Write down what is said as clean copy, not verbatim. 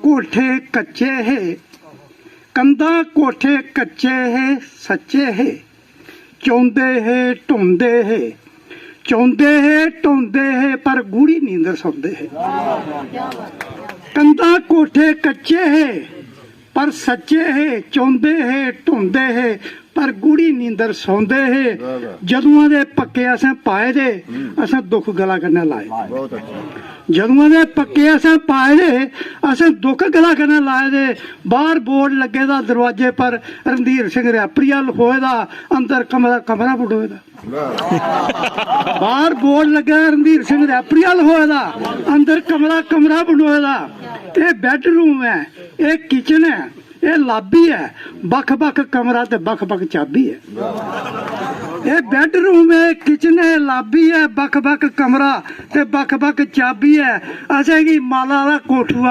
कोठे कच्चे है, कंधा कोठे कच्चे है सच्चे है, चौंदे है ढूंढे है, चौंदे है ढूंढे है पर गूढ़ी नींद सौंदे है। कंधा कोठे कच्चे है पर सच्चे है, चौंदे है ढूंढे है पर गूढ़ी नींदर सौंदे है। जदुआं दे पक्के असें पाए दे असें दुख गला कन्नै लाए, जदुआं दे पक्के असें पाए दे असें दुख गला कन्नै लाए दे। बाहर बोर्ड लगे दा दरवाजे पर रणधीर सिंह रैपरिया लिखोए दा, अंदर कमरा कमरा बटोए दा। बाहर बोर्ड लगे रणधीर सिंह रैपरिया लिखोए दा, अंदर कमरा कमरा बनोए दा। ये बैडरूम है, ये किचन है, ये लाबी है, बख बख कमरा ते बख बख चाबी है। ये बैडरूम है, किचन है, लाबी है, बख बख कमरा ते बख बख चाबी है। असें गी माला दा कोठुआ